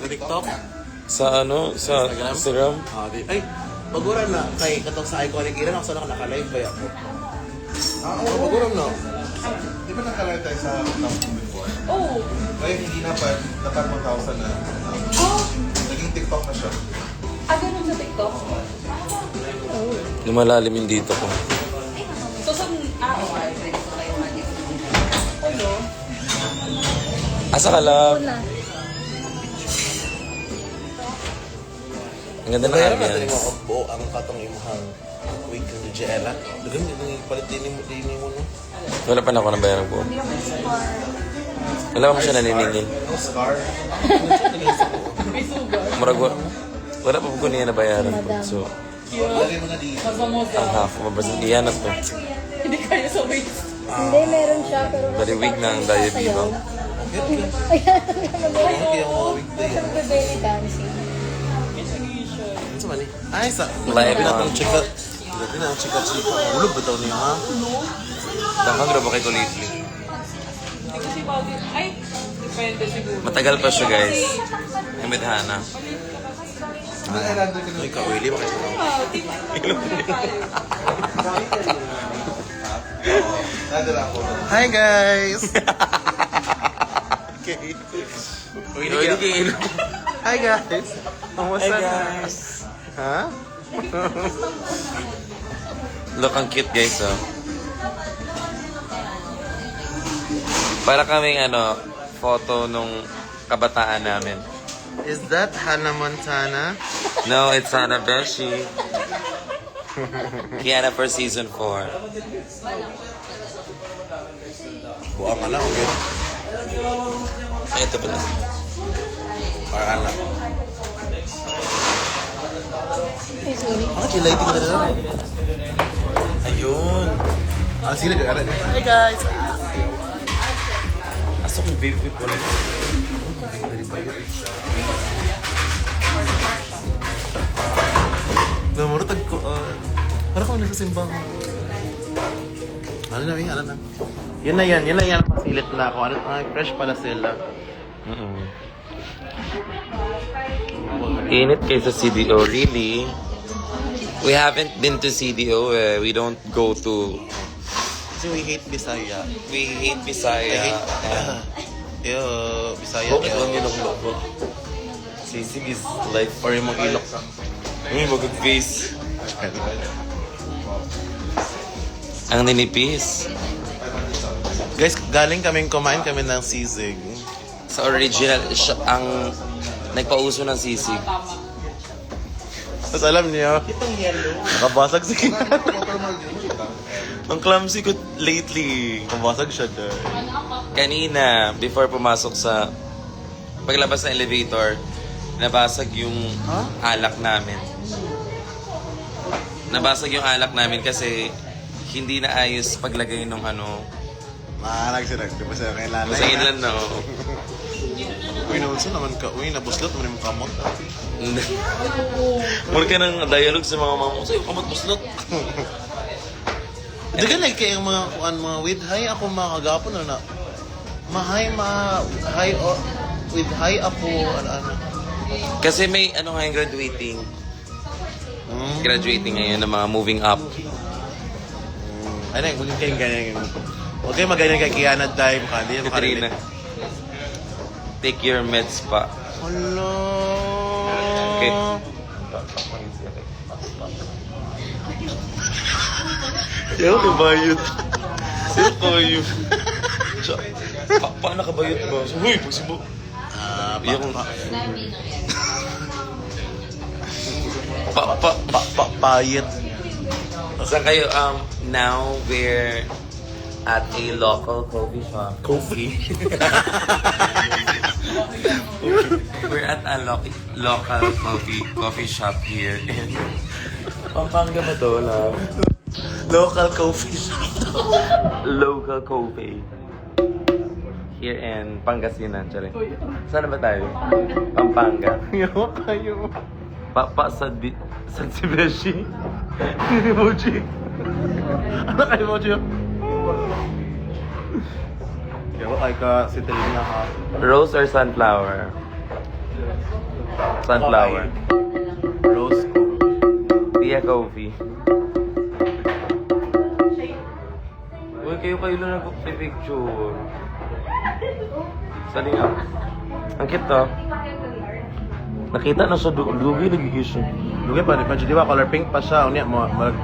Sa TikTok? Sa ano? Sa Instagram? Ay, baguran na. Kay katong sa iconic ilan ako sana naka-live ba ako? Baguran na. Di ba nakalive tayo sa platform before? Oo. Ngayon hindi na pa, dapat 1,000 na. Naging TikTok na siya. Ganun sa TikTok? Lumalalim yung dito ko. So, okay. Hello? Asa ka, love? Ang ganda ng Kaya natin ambience. mo buo ang katong imahang wig ng Jella. Dagan din palit din mo no. Wala pa na ako ng bayarang po. Wala pa mo siya naniningil. Ang scar. May sugar. Murag wala pa po niya na bayaran po. So, Lagay mo na dito. Masamosa. ang half, mabasang iyan na to. Hindi kaya sa waist. Hindi, meron siya, pero... Bali wig ng Daya Viva. Ayan, Kaya mo wig day. ang belly dancing. Ano sa mani? Ay sa Live Grabe na on. tong chika. Grabe na ang chika. Ulog ba daw niya ha? Dakang grabo kay ko lately. Hindi kasi bagay. Ay, depende siguro. Matagal pa siya, guys. Ay, medhana. Ay, nandun ka na. Ay, kawili ba kayo? Nandun ako. Hi guys! Okay. Uy, hindi kayo. Hi guys! Kamusta na? Ha? Look, ang cute, guys, oh. Para kaming, photo nung kabataan namin. Is that Hannah Montana? No, it's Hannah Beshi. Kiana for season 4. Buang ka lang, okay? Ay, ito pala. Or ano? Ay, sorry. Bakit yung lighting na lang? Ayun! Ah, sila ka rin. Hi guys! Asok yung baby ko na. Namurutag ko. Parang kung nasa simbahan. Ano na, ano na. Yun na yan. Pasilit na ako. Ay, fresh pala sila. Init kaysa CDO, really? We haven't been to CDO. We don't go to... Kasi we hate Bisaya. We hate I Bisaya. hate... Ew, Bisaya. Bakit lang yun ang logo? Sisig is like... Or yung mga ilok. Uy, mag-face. Ang ninipis. Guys, galing kaming kumain kami ng sisig. Sa original, siya ang nagpauso ng sisig. Tapos alam niyo, nakabasag si Kiana. Ang clumsy ko lately. Nakabasag siya dahil. Kanina, before pumasok sa paglabas ng elevator, nabasag yung alak namin. Nabasag yung alak namin kasi hindi na ayos paglagay ng Maharag siya. Di ba siya kailangan? sa inland na. Uy, naunsa naman ka. Uy, nabuslot mo yung kamot. Mula ka ng dialogue sa mga mama. Sa'yo, kamot buslot. Dagan like kay mga with high ako makagapon na high with high ako ano. Kasi may ngayon graduating. Graduating ngayon ng mga moving up. Ano, huwag kayong ganyan. Huwag kayong maganyan kay Kiana time. Hindi yung Katrina. Take your meds pa. Hello. Okay. Ayaw ka bayot. Sino kayo? Paano ka bayot ba? Uy, pagsibo. Yung... Payet. Saan kayo? Now we're at a local coffee shop. Coffee. We're at a local coffee shop here in Pampanga ba to, love? Local coffee shop. Local coffee. Here in Pangasinan, tsari. Saan ba tayo? Pampanga. Yawa kayo. San Sibeshi. Emoji. Ano kayo mo, Gio? Yawa kayo ka si Telina ha. Rose or sunflower? Sunflower. Rose gold. Tia coffee. Uy, kayo lang nagpipicture. Sali nga. Ang cute to. Nakita na sa dugi, nagigis siya. Lugay pa rin pa siya, di ba? Color pink pa siya. Unya,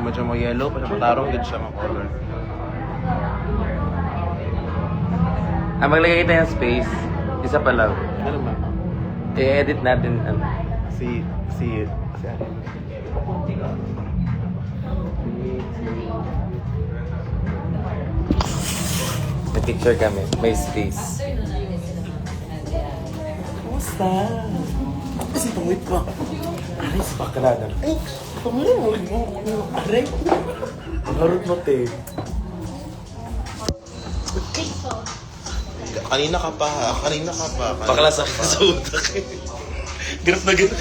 medyo mo yellow pa siya. Patarong din siya mga color. Maglagay kita ng space. Isa pa lang. Ano ba? I-edit natin. Si May picture kami. May space. Kumusta? Kasi pangwit pa. Aray, sa bakalanan. Ay, pangwit mo. Aray. Harot mo, te. Kanina ka pa ha. Kanina ka pa. Bakla sa utak. Ganap na ganap.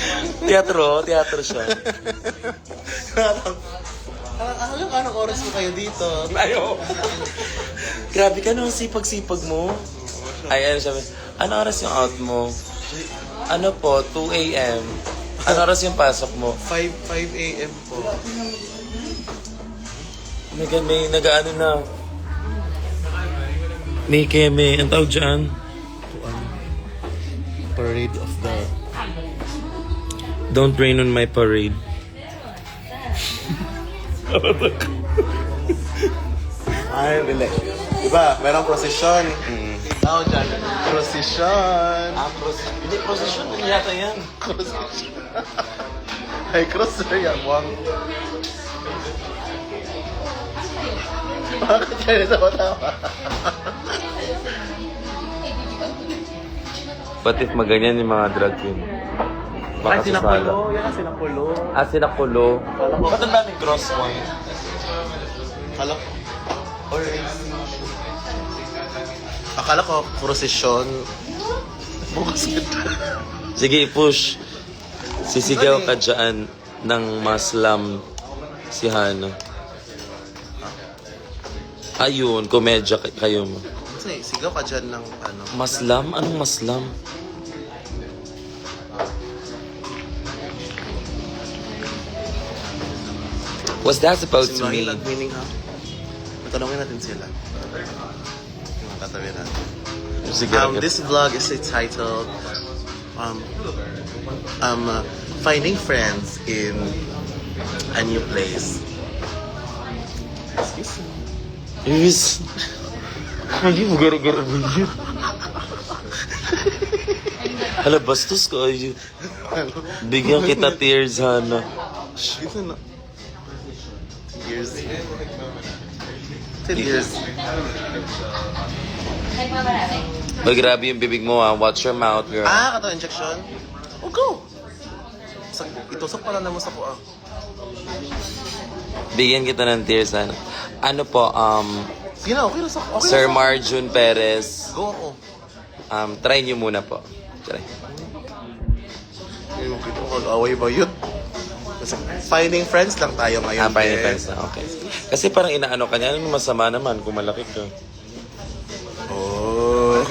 Teatro siya. Alam ka, anong oras mo kayo dito? Ayo. Grabe ka no, sipag-sipag mo. Ay, ano sabi, ano oras yung out mo? Ano po, 2 a.m. Ano oras yung pasok mo? 5 a.m. po. May nag-ano na. May keme, ang tawag dyan? Parade of the... Don't rain on my parade. Ay, relax. Diba, merong procession. Tao dyan. Procession. Hindi, procession din yata yan. Procession. Ay, cross na yan. Wang. Bakit yan ito matawa? What if maganyan yung mga drag queen? Baka Ay, sasala. sinakulo. Yan ang sinakulo. Sinakulo. Ba't ang daming cross one? Akala ko. Or akala ko, procession. Bukas ito. Sige, i-push. Sisigaw ka dyan ng maslam si Hana. Ayun, komedya kayo mo. Kasi sigaw ka dyan ng ano. Maslam? Anong maslam? What's that supposed to mean? Meaning ha? Matanongin natin sila. Yung katabi natin. Sige, This vlog is entitled Finding Friends in a New Place. Excuse me. Yes. Hindi mo gara-gara mo yun. Hala, bastos ko. Bigyan kita tears, Hana. Ito na. Tears. Tears. Ba, grabe yung bibig mo, ha. Watch your mouth, girl. Kato injection? Oh, go! Itusok pa lang naman sa kuha. Bigyan kita ng tears, Hana. Ano po, Sige na, okay na sa okay Sir na sa- Marjun Perez, Go ako. try nyo muna po. Try. Yung kita ko, away ba yun? Kasi finding friends lang tayo ngayon. Fine eh. friends na, okay. Kasi parang inaano ka niya, ano masama naman kung malaki ka. Oh.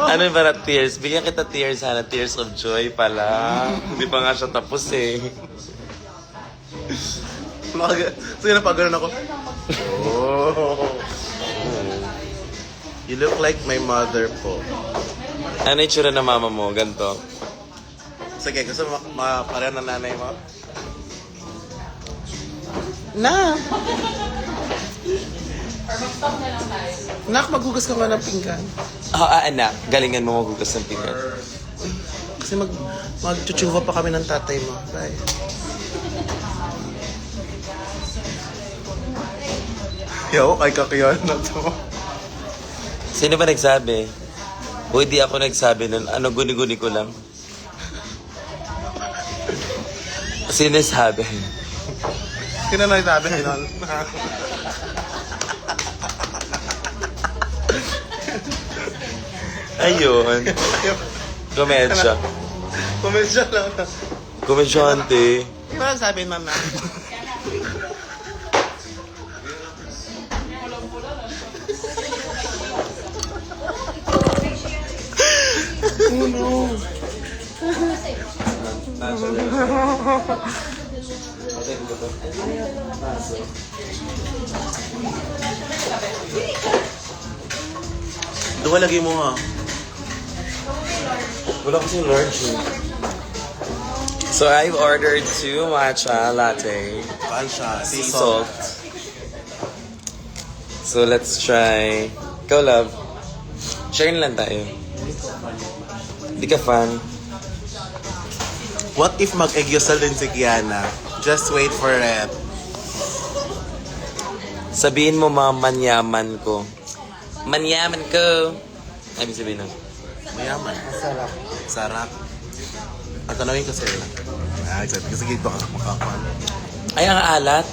Ano yung para tears? Bigyan kita tears, Hana. Tears of joy pala. Hindi pa nga siya tapos eh. Sige na, pag ako. Oh. You look like my mother po. Ano yung tsura ng mama mo? Ganto. Sige, gusto mo pareho ng nanay mo? Na! Nak, maghugas ka nga ng pinggan. Anak. Galingan mo maghugas ng pinggan. Kasi magchuchuva pa kami ng tatay mo. Bye. Yo, ay kakayan na to. Sino ba nagsabi? O hindi ako nagsabi nun. Ano, guni-guni ko lang. Sino sabi? Sino na sabi nun? Ayun. Komedya. Komensya lang. Komedyante. Sino na sabi nun na? no. Dua lagi mo nga. Wala kasing large eh. So I've ordered 2 matcha latte. Paan siya? Sea salt. So let's try. Go love. Share lang tayo. Di ka fan? What if mag-egyosal din si Kiana? Just wait for it. Sabihin mo mga manyaman ko. Manyaman ko. Ay, ibig sabihin nun. Mayaman. Sarap. Sarap. Ang tanawin ko sa'yo. Exactly. Kasi gito ka makakuan. Ay, ang alat.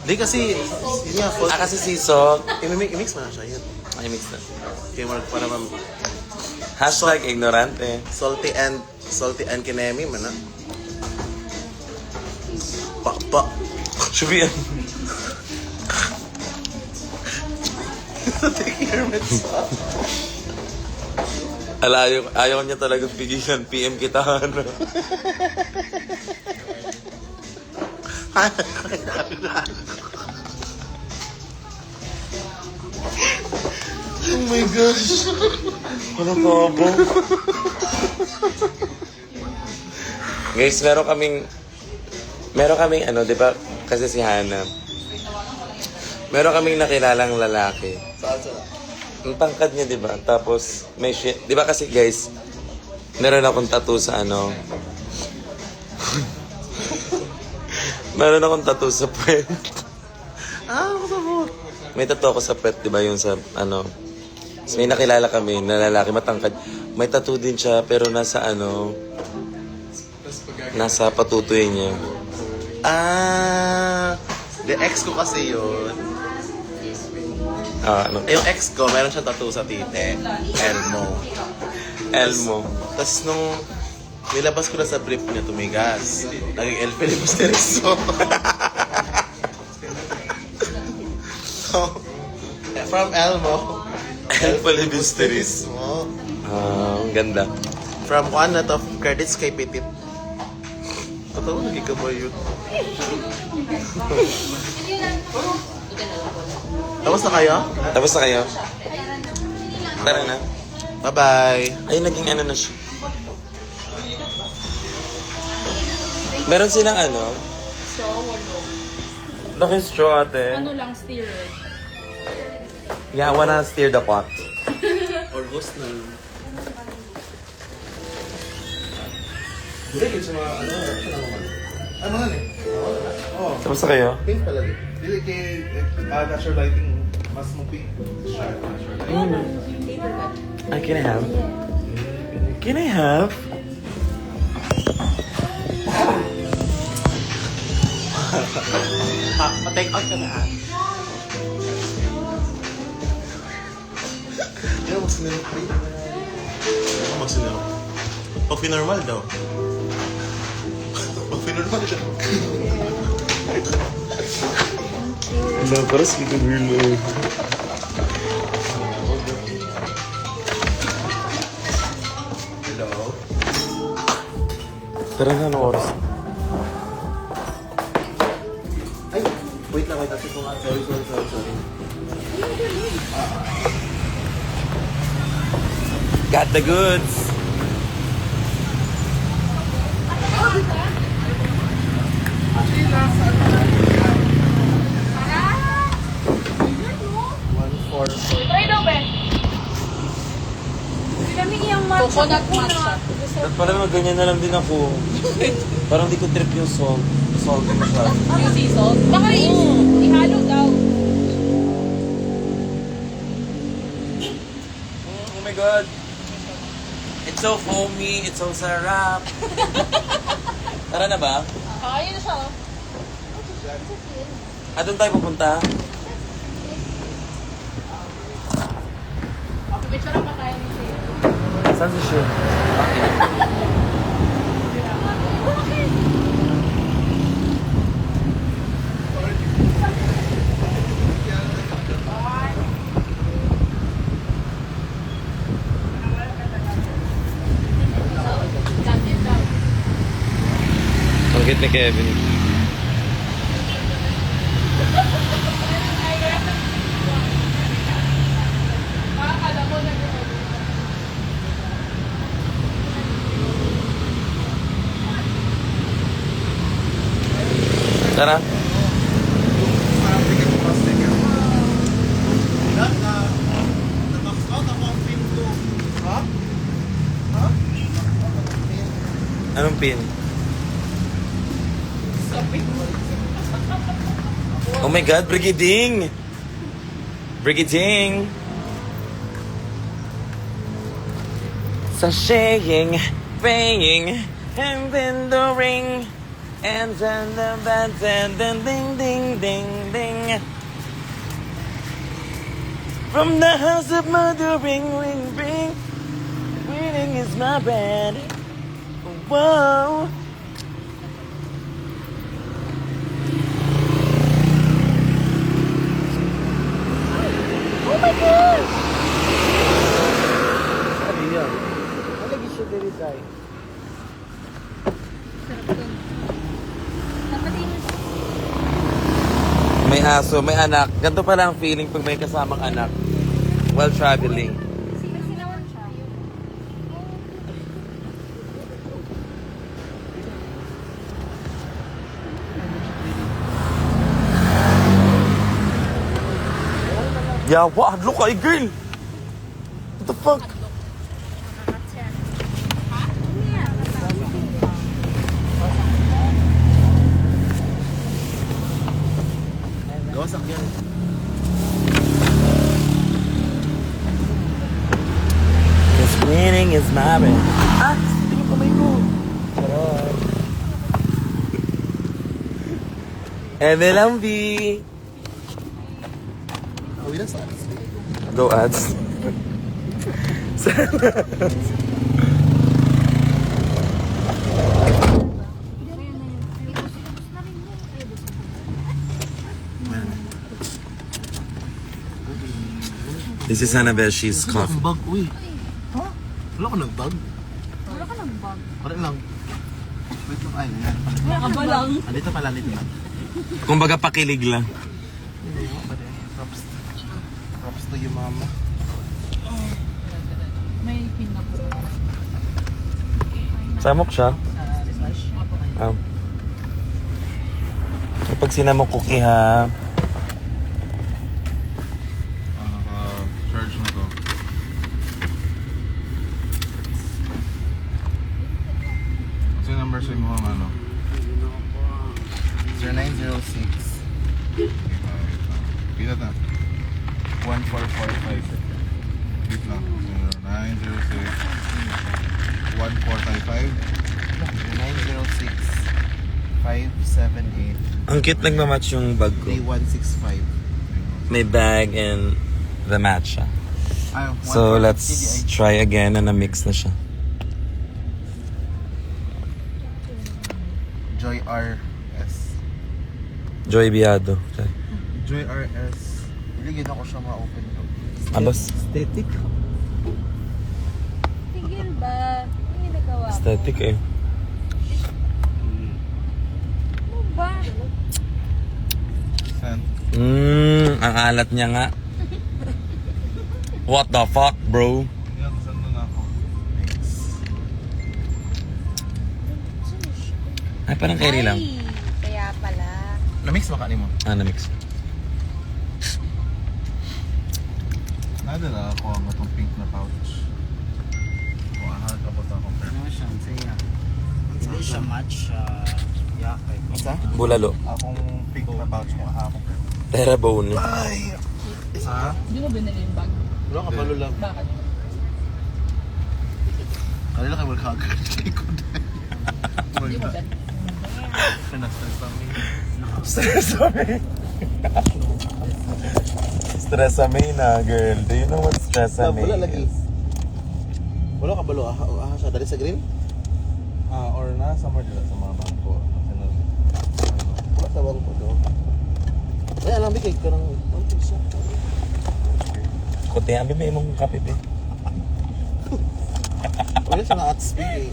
Di kasi, yun nga, fault. Kasi sea salt. I-mix mo na siya yun. Ay, mix na. Kaya marag para Hashtag ignorante. salty and kinemi man na. Pa. Shubian. Take your meds off. Ala, ayaw niya talaga pigilan. PM kita. Ano? Oh my gosh. Ano ka ba? Guys, meron kaming ano, di ba? Kasi si Hana. Meron kaming nakilalang lalaki. Ang tangkad niya, di ba? Tapos, may shit. Di ba kasi guys, meron akong tattoo sa ano. Meron akong tattoo sa puwet. May tattoo ako sa puwet, di ba? Yung sa ano. So, may nakilala kami na lalaki matangkad. May tattoo din siya, pero nasa ano, nasa patutoy niya. The ex ko kasi yun. Ano? Yung ex ko, meron siyang tattoo sa tite. Elmo. Elmo. Tapos nung nilabas ko na sa brief niya, tumigas. Naging El Filibusterismo. So, from Elmo, El Filibusterismo. Filibusterismo. Ang ganda. From one lot of credits kay Petit. Totoo, nagkikaboy yun. Tapos na kayo? Tapos na kayo? Tara na. Bye-bye. Ay, naging ano na siya. Meron silang ano? Laki straw ate. Ano lang, steroid. Yeah, I wanna steer the pot. Or ghost na. Hindi, sa mga ano naman. Ano nga eh? Oh, Tapos na kayo? pink pala din. Dili kay natural lighting mas mo pink. Natural lighting. Ay, can I have? Can I have? Pa-take out ka na ah. Hindi mo sinilok rin. Hindi mo sinilok. Pag pinormal daw. Pag pinormal daw. Wala, parang sige weird. Hello? Tara na, anong oras? Ay, wait lang, wait. Kasi ko nga. Sorry. Got the goods! Try daw, Ben. Kami iyang matcha. Coconut matcha. At parang ganyan na lang din ako. Parang di ko trip yung salt. Salty masyado. Yung sea salt. Baka ihalo daw. Oh my God! It's so foamy, it's so sarap. Tara na ba? Ayun na siya. Doon tayo pupunta? Picture pa tayo ni Shay. Saan si Shay? Cute ni Kevin. Tara. Parang ticket mo kasi ticket. Lahat na. Nag-max out ako ang pin ko. Ha? Ha? Anong pin? Oh my God, Brigading! Brigading! Sashaying, praying, and then the ring, and then the band, and then ding, ding, ding, ding. From the house of mother, ring, ring, ring, winning is my brand. Whoa. Oh my gosh! Sabi yan. Malagi siya dali tayo. Sarap to. Dapat yun. May aso, may anak. Ganito pala ang feeling pag may kasamang anak while traveling. Sinawan siya. Yeah, what? Look ay girl! What the fuck? Gawasak yan. Cause winning is my brand. Ah! Ito yung kamay ko. Charot. MLMB! Uwi na sa ads. Go ads. This is Annabelle, she's coffee. Bag, uy. Ha? Wala ka ng bag? Wala ka ng bag. Wala lang. Wait lang. Ay, yan. Wala ba lang? Andito pala, andito na. Kumbaga pakilig lang. Hindi ako pa rin. Props to you, mama. May pin na po. Samok siya. Kapag sinamok cookie ha. Charge na to. What's yung number sa mo ano? 0906. Pila na. 1445. Wait lang. 0906 1455. 0906 578 Ang cute nagmamatch yung bag ko. 3165. May bag and the match siya. Ay, So let's try again na na-mix na siya. Joy RS. Joy Biado. Joy RS. Iligin ako siya ma-open ko. Alos. Aesthetic. Tigil ba? Hindi nagawa mo. Aesthetic eh. Ano ba? Saan? Ang alat niya nga. What the fuck, bro? Yan, saan na ako? Ay, parang carry lang. Ay, kaya pala. Na-mix ba ka mo? Na-mix. Nadala ako ang itong pink na pouch. Kung ahan ka ba ito akong pink? Ano siya? Siya. Hindi siya match yakay. Isa? Bulalo. Akong pink na pouch kung ahan akong pink. Terabone. Ay! Ha? Hindi mo binili yung bag? Wala ka pa lulab. Bakit? Kanila kayo magkagad. Hindi mo bet. Pinastress kami. Stress-amay. Stress-amay na, girl. Do you know what stress-amay Wala lagi. is? Wala ka balo. Aha siya. Dali sa green? Or na somewhere dila sa mga bangko. Wala sa bang po daw. Ay, alam bigay ka ng 1 Kote, ang bibay mong kape, be. Wala siya na at speed eh.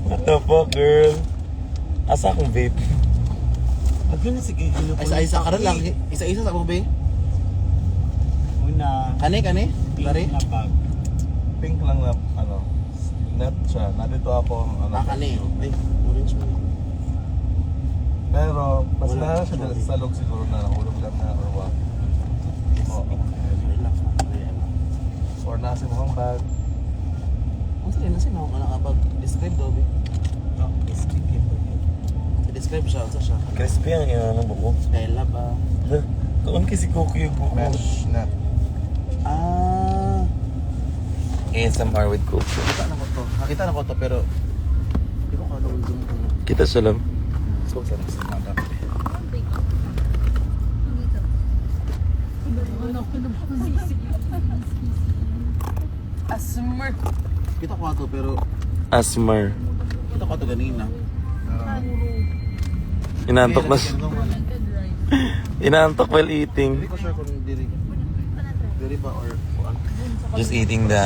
What the fuck, girl? Asa akong vape? Agyan na sige. Isa-isa ka rin lang. Isa-isa sa be. Una, Kani? Lari? na bag. Pink lang na, ano, net siya. Nandito ako, ano. Kani. Ay, orange man. Pero, mas Wala. lahat siya dala sa loob siguro na nahulog lang na or what. Oo. Or nasa mga bag. Ang sila na siya na nakapag describe daw be. Describe siya, sa siya. Crispy ang inanong buko. Stella ba? Kaon kasi Coco yung buko. Mesh net. Ah, ASMR with Coco. nakita na ko to pero hindi ko kala kung zoom ko. Kita siya lang. So, sa next time. Asmer. Kita ko ato pero Asmar. kita ko ato ganina. Inantok na siya. Inantok while eating. Hindi ko sure kung diri ba or kuan. Just eating the...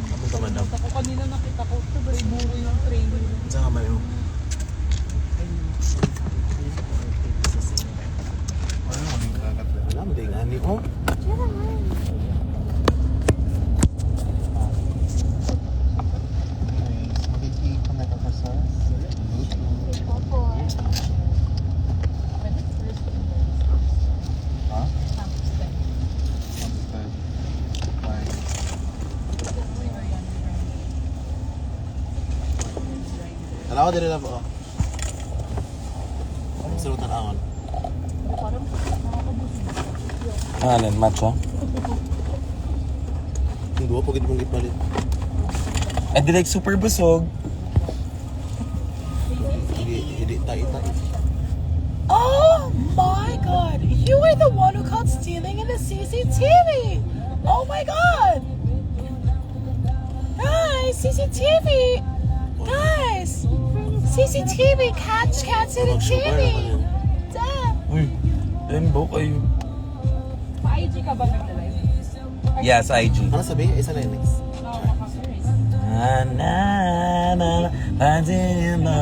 Kapag sa madam. Ako kanina nakita ko, sabay buro yung trailer. Sa kamay mo. Ano mo yung kagat na? Wala mo din ani oh. Magiging connect ako sa Bluetooth. Opo. Ha? Instead. Fine. Alawa diri na po. Ang surutan awan. Ano, matcha? Ang duwa pagid mong gipalit. I did like super busog. Hindi tai. Oh my god! You were the one who caught stealing in the CCTV! Oh my god! Guys, CCTV! Guys! CCTV! Catch in the TV! Damn! Uy, lembo kayo. Pa-IG ka ba nag-live? Yes, IG. Ano sabi? Isa na yung next. Na na na na na